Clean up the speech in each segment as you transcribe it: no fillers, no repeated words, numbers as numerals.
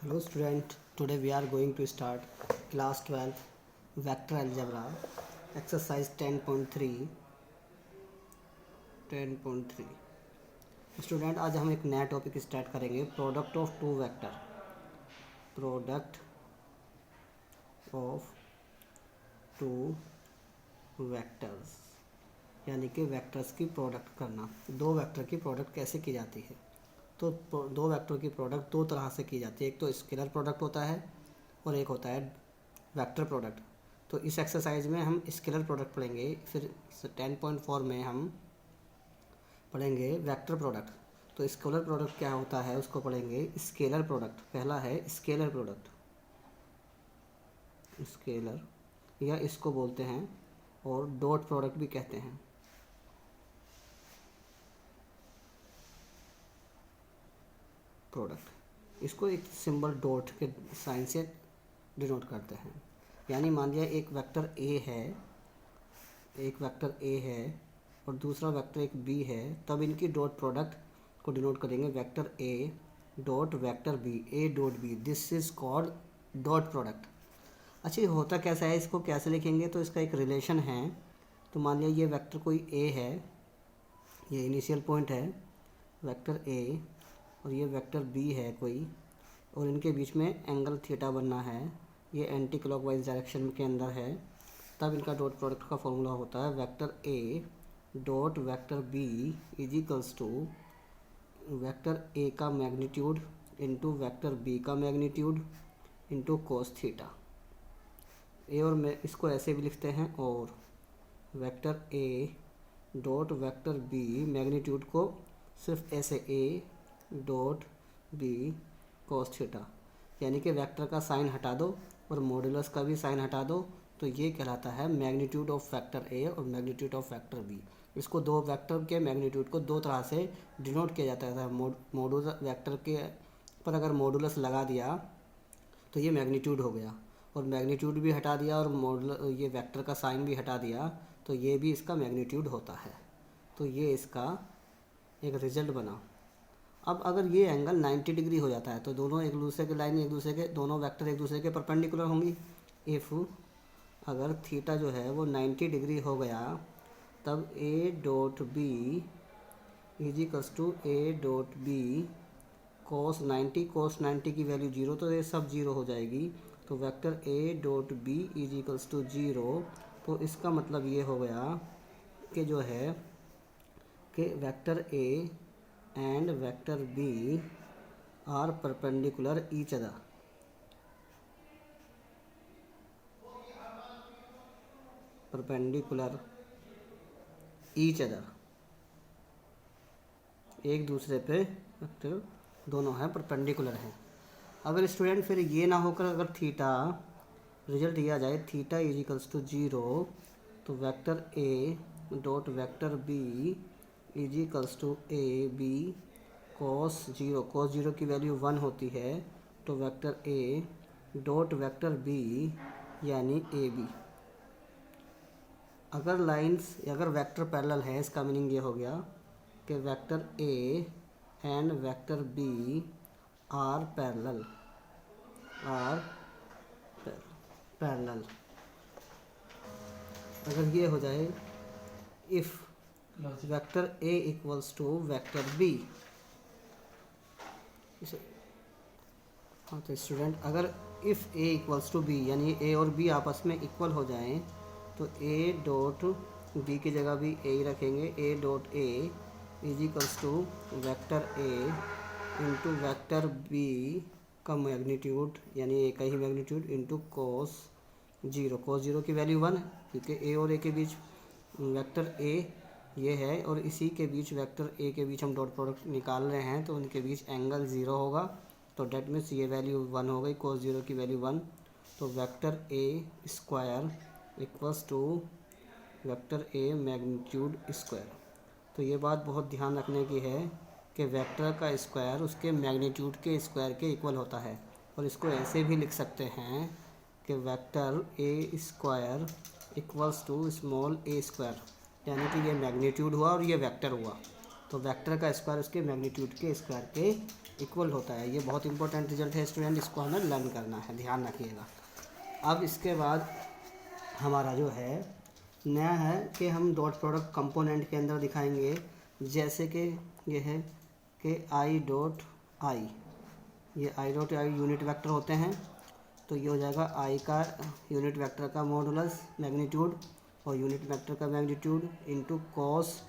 Hello student, today we are going to start class 12 vector algebra exercise 10.3 student आज हम एक नया topic start करेंगे प्रोडक्ट ऑफ टू वेक्टर्स यानी कि वेक्टर्स की प्रोडक्ट करना। दो वेक्टर की प्रोडक्ट कैसे की जाती है? तो दो वेक्टर की प्रोडक्ट दो तरह से की जाती है, एक तो स्केलर प्रोडक्ट होता है और एक होता है वेक्टर प्रोडक्ट। तो इस एक्सरसाइज में हम स्केलर प्रोडक्ट पढ़ेंगे, फिर 10.4 में हम पढ़ेंगे वेक्टर प्रोडक्ट। तो स्केलर प्रोडक्ट क्या होता है उसको पढ़ेंगे स्केलर प्रोडक्ट। पहला है स्केलर प्रोडक्ट, स्केलर या इसको बोलते हैं और डॉट प्रोडक्ट भी कहते हैं। प्रोडक्ट इसको एक सिंबल डॉट के साइन से डिनोट करते हैं। यानी मान लिया एक वेक्टर ए है और दूसरा वेक्टर एक बी है, तब इनकी डॉट प्रोडक्ट को डिनोट करेंगे vector A dot vector B, A dot B. This is called dot product. अच्छा, ये होता कैसा है, इसको कैसे लिखेंगे? तो इसका एक रिलेशन है। तो मान लिया ये वेक्टर कोई ए है, ये इनिशियल पॉइंट है वेक्टर ए, और ये वेक्टर बी है कोई, और इनके बीच में एंगल थीटा बनना है, ये एंटी क्लॉकवाइज डायरेक्शन के अंदर है। तब इनका डॉट प्रोडक्ट का फॉर्मूला होता है vector A dot vector B is equals to vector A का मैग्नीट्यूड इंटू वेक्टर बी का मैग्नीट्यूड इंटू कोस थीटा। ए और मैं इसको ऐसे भी लिखते हैं, और vector A dot vector B magnitude को सिर्फ ऐसे A dot B cos theta, यानी कि वेक्टर का साइन हटा दो और मॉड्यूलस का भी साइन हटा दो, तो ये कहलाता है मैग्नीट्यूड ऑफ वेक्टर ए और मैग्नीट्यूड ऑफ वेक्टर बी। इसको दो वेक्टर के मैग्नीट्यूड को दो तरह से डिनोट किया जाता है। मॉड्यूलस वेक्टर के पर अगर मॉड्यूलस लगा दिया तो ये मैग्नीट्यूड हो गया, और मैग्नीट्यूड भी हटा दिया और मॉड्यूलस ये वेक्टर का साइन भी हटा दिया तो ये भी इसका मैग्नीट्यूड होता है। तो ये इसका एक रिजल्ट बना। अब अगर ये एंगल 90 डिग्री हो जाता है तो दोनों एक दूसरे के लाइन, एक दूसरे के दोनों वेक्टर एक दूसरे के परपेंडिकुलर होंगी। इफ़ अगर थीटा जो है वो 90 डिग्री हो गया, तब A dot B is equals to A dot B cos 90 की वैल्यू 0, तो ये सब 0 हो जाएगी। तो vector A dot B is equals to 0। तो इसका मतलब ये हो गया कि जो है कि vector A and vector b are perpendicular each other। perpendicular each other, एक दूसरे पे वेक्टर दोनों हैं परपेंडिकुलर हैं। अगर स्टूडेंट फिर ये ना होकर अगर थीटा रिजल्ट दिया जाए थीटा इज इक्वल्स टू 0, तो vector A dot vector B is equals to A B cos 0 की वैल्यू 1 होती है, तो vector A dot vector B यानी ए बी। अगर लाइंस अगर वेक्टर पैरेलल है, इसका मीनिंग ये हो गया कि vector A and vector B are parallel अगर ये हो जाए if vector A equals to vector B. हाँ, तो स्टूडेंट अगर if A equals to B यानी ए और बी आपस में इक्वल हो जाएं, तो ए डॉट बी की जगह भी ए ही रखेंगे। A dot A is equals to vector A into vector B का मैग्नीट्यूड यानी ए का ही मैग्नीट्यूड इंटू कोस 0 की वैल्यू 1 है, क्योंकि ए और ए के बीच वेक्टर ए ये है और इसी के बीच वेक्टर ए के बीच हम डॉट प्रोडक्ट निकाल रहे हैं, तो उनके बीच एंगल 0 होगा। तो डेट मीन्स ये वैल्यू 1 हो गई, कोस 0 की वैल्यू 1। तो vector A square equals to vector A magnitude square. तो ये बात बहुत ध्यान रखने की है कि वेक्टर का स्क्वायर उसके मैग्नीट्यूड के स्क्वायर के इक्वल होता है। और इसको ऐसे भी लिख सकते हैं कि vector A square equals to small A square, यानी कि ये मैग्नीट्यूड हुआ और ये वेक्टर हुआ। तो वेक्टर का स्क्वायर उसके मैग्नीट्यूड के स्क्वायर के इक्वल होता है। ये बहुत इंपॉर्टेंट रिजल्ट है स्टूडेंट, इसको हमें लर्न करना है, ध्यान रखिएगा। अब इसके बाद हमारा जो है नया है कि हम डॉट प्रोडक्ट कंपोनेंट के अंदर दिखाएंगे। जैसे कि ये है कि आई डॉट आई, ये I dot I unit vector होते हैं, तो ये हो जाएगा आई का यूनिट वेक्टर का मॉडुलस मैग्नीट्यूड और यूनिट वेक्टर का magnitude into cos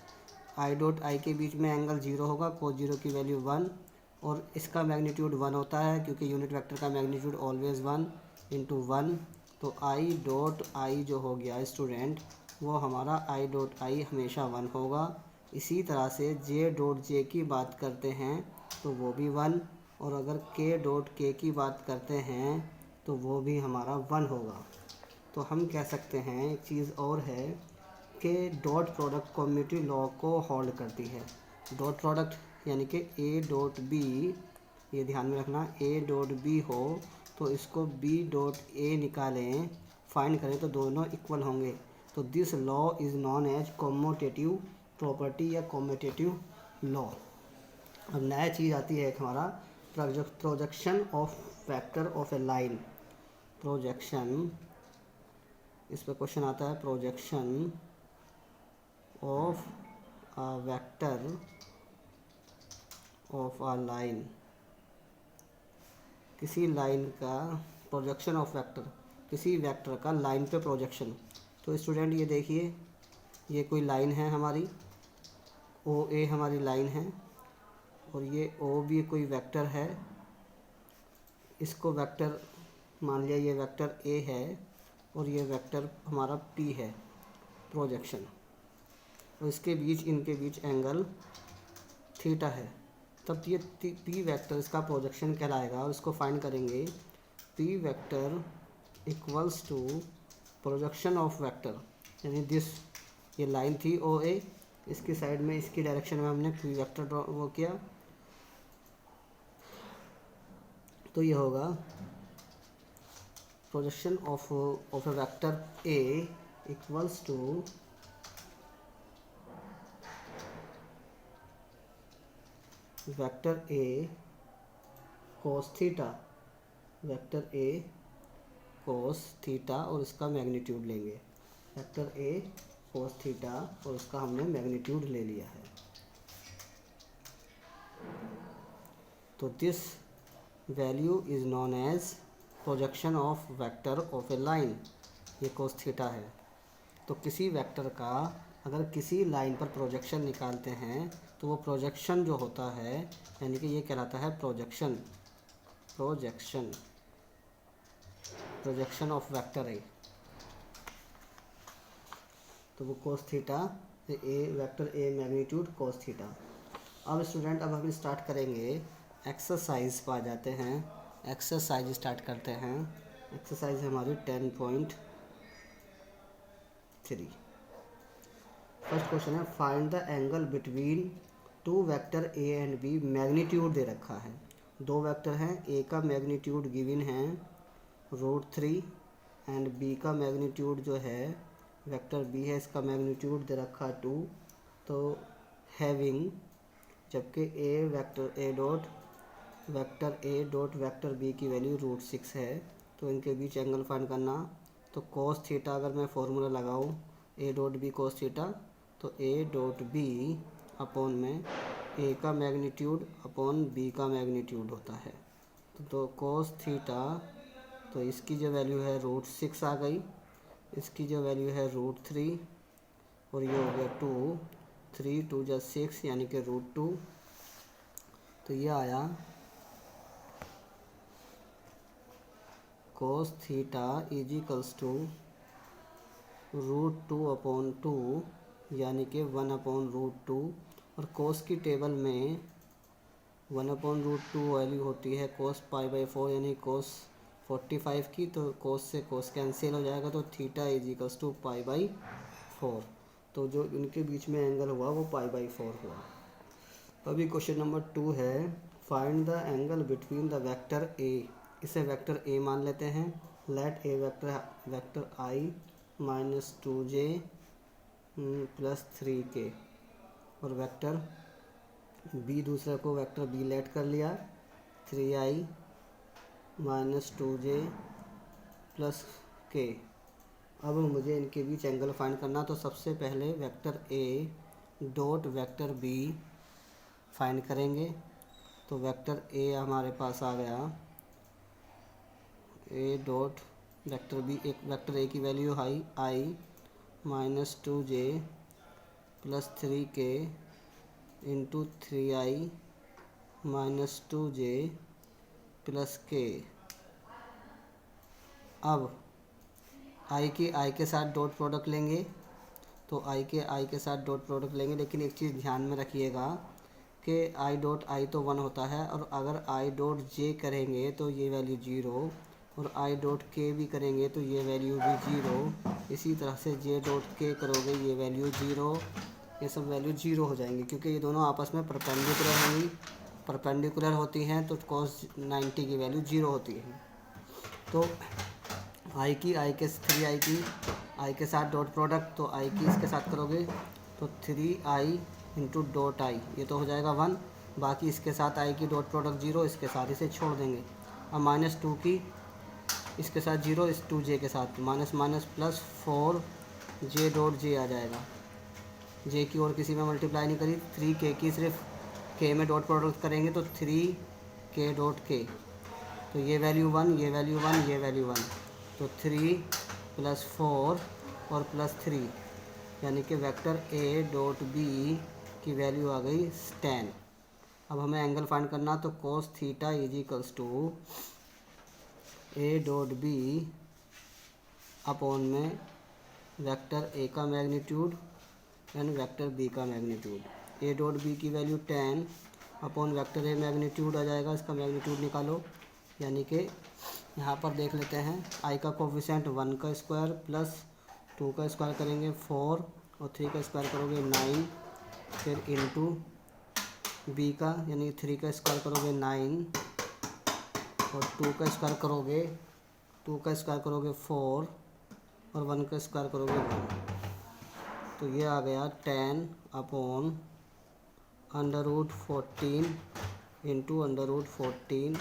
I dot I के बीच में एंगल 0 होगा, कॉस 0 की वैल्यू 1 और इसका मैग्नीट्यूड 1 होता है क्योंकि यूनिट वेक्टर का मैग्नीट्यूड ऑलवेज 1 इंटू 1। तो आई डॉट आई जो हो गया स्टूडेंट वो हमारा आई डॉट आई हमेशा 1 होगा। इसी तरह से जे डॉट जे की बात करते हैं तो वो भी 1, और अगर के डॉट के की बात करते हैं तो वो भी हमारा 1 होगा। तो हम कह सकते हैं एक चीज़ और है कि डॉट प्रोडक्ट कम्युनिटी लॉ को होल्ड करती है। डॉट प्रोडक्ट यानी कि ए डॉट बी, ये ध्यान में रखना, ए डॉट बी हो तो इसको बी डॉट ए निकालें, फाइंड करें तो दोनों इक्वल होंगे। तो this law is known as commutative property या कॉम्यूटेटिव लॉ। अब नया चीज़ आती है एक हमारा projection of vector of a line. Projection, इस पर क्वेश्चन आता है, projection of a vector of a line. किसी लाइन का प्रोजेक्शन ऑफ वेक्टर, किसी वेक्टर का लाइन पे प्रोजेक्शन। तो स्टूडेंट ये देखिए, ये कोई लाइन है हमारी, ओ ए हमारी लाइन है और ये ओ भी कोई वेक्टर है। इसको वेक्टर मान लिया, ये वेक्टर ए है और ये वेक्टर हमारा पी है, प्रोजेक्शन, और इसके बीच, इनके बीच एंगल थीटा है। तब ये पी वेक्टर इसका प्रोजेक्शन कहलाएगा और इसको फाइंड करेंगे। P vector equals to projection of vector, यानी दिस, ये लाइन थी ओ ए, इसकी साइड में, इसकी डायरेक्शन में हमने पी वेक्टर ड्रॉ वो किया, तो ये होगा projection of a vector A equals to vector A cos theta, vector A cos theta और इसका मैग्नीट्यूड लेंगे। वेक्टर ए कोस थीटा और इसका हमने मैग्नीट्यूड ले लिया है। तो this value is known as projection of vector of a line, ये कोस थीटा है। तो किसी वेक्टर का अगर किसी लाइन पर प्रोजेक्शन निकालते हैं तो वो प्रोजेक्शन जो होता है, यानी कि ये कहलाता है projection, projection, projection of vector A. तो वो कोस theta, A vector A magnitude cos theta. अब स्टूडेंट, अब हम स्टार्ट करेंगे एक्सरसाइज पर आ जाते हैं। एक्सरसाइज स्टार्ट करते हैं। एक्सरसाइज हमारी 10.3। फर्स्ट क्वेश्चन है, find the angle between two vector A and B, magnitude दे रखा है। दो वेक्टर हैं, ए का मैग्नीट्यूड गिवन है √3 एंड बी का मैग्नीट्यूड जो है वेक्टर बी है, इसका मैग्नीट्यूड दे रखा 2। तो हैविंग, जबकि a vector A dot vector B की वैल्यू √6 है, तो इनके बीच एंगल फाइंड करना। तो कॉस थीटा अगर मैं फॉर्मूला लगाऊँ A dot B cos theta, तो ए डॉट बी अपॉन में ए का मैग्नीट्यूड अपॉन बी का मैग्नीट्यूड होता है। तो कॉस थीटा, तो इसकी जो वैल्यू है √6 आ गई, इसकी जो वैल्यू है √3 और ये हो गया 2, 3 2 जा 6 यानी कि √2। तो ये आया cos theta is equals to √2 upon 2 यानी कि 1 अपॉन √2। और cos की टेबल में 1 अपॉन √2 वैल्यू होती है cos π/4 यानी cos 45 की, तो cos से cos कैंसिल हो जाएगा, तो थीटा इज इक्वल्स टू π/4। तो जो इनके बीच में एंगल हुआ वो π/4 हुआ। अभी क्वेश्चन नंबर 2 है, find the angle between the vector A. इसे वेक्टर ए मान लेते हैं। लेट ए वेक्टर आई -2j + 3k और वेक्टर बी दूसरे को वेक्टर बी लेट कर लिया, 3i minus 2j plus k। अब मुझे इनके बीच एंगल फाइंड करना, तो सबसे पहले vector A dot vector B find करेंगे। तो वेक्टर ए हमारे पास आ गया, ए डॉट वेक्टर बी, एक वेक्टर ए की वैल्यू है i minus 2j plus 3k into 3i minus 2j plus k। अब i के साथ डॉट प्रोडक्ट लेंगे, तो i के साथ डॉट प्रोडक्ट लेंगे, लेकिन एक चीज़ ध्यान में रखिएगा कि i डॉट i तो 1 होता है, और अगर i डॉट j करेंगे तो ये वैल्यू 0, और i डॉट k भी करेंगे तो ये वैल्यू भी 0। इसी तरह से j डॉट k करोगे ये वैल्यू 0, ये सब वैल्यू 0 हो जाएंगी, क्योंकि ये दोनों आपस में परपेंडिकुलर होती हैं, तो cos 90 की वैल्यू 0 होती है। तो i के 3i की i के साथ डॉट प्रोडक्ट, तो i की इसके साथ करोगे तो 3i इंटू डॉट i, ये तो हो जाएगा 1, बाकी इसके साथ i की डॉट प्रोडक्ट 0, इसके साथ इसे छोड़ देंगे। अब माइनस 2 की इसके साथ 0, इस 2j के साथ minus minus plus 4j dot j आ जाएगा। j की और किसी में मल्टीप्लाई नहीं करी, 3k की सिर्फ k में डॉट प्रोडक्ट करेंगे तो 3k डॉट k, तो ये वैल्यू 1, ये वैल्यू 1, ये वैल्यू 1, तो 3 प्लस 4 और प्लस 3, यानी कि वेक्टर a डॉट b की वैल्यू आ गई 10। अब हमें एंगल फाइंड करना, तो cos theta is equals to a dot b upon में वेक्टर a का मैग्नीट्यूड एंड वेक्टर b का मैग्नीट्यूड। a डॉट b की value 10 upon vector a magnitude आ जाएगा, इसका मैग्नीट्यूड निकालो, यानी कि यहाँ पर देख लेते हैं, i का कोफिशिएंट 1 का स्क्वायर प्लस 2 का स्क्वायर करेंगे 4, और 3 का स्क्वायर करोगे 9, फिर इंटू b का यानी 3 का स्क्वायर करोगे 9, और 2 का स्क्वायर करोगे 4, और 1 का स्क्वायर करोगे 1, तो ये आ गया 10 अपॉन √14 इंटू √14,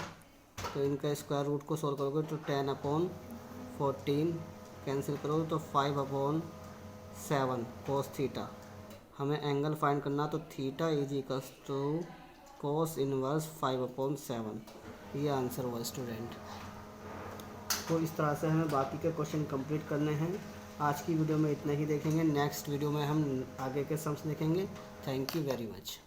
तो इनका स्क्वायर रूट को सॉल्व करोगे तो 10 अपॉन 14 कैंसिल करोगे तो 5 अपॉन 7 cos थीटा। हमें एंगल फाइंड करना, तो theta is equals to cos inverse 5 upon 7, ये आंसर हुआ स्टूडेंट। तो इस तरह से हमें बाकी के क्वेश्चन कंप्लीट करने हैं। आज की वीडियो में इतना ही देखेंगे, नेक्स्ट वीडियो में हम आगे के सम्स देखेंगे। Thank you very much.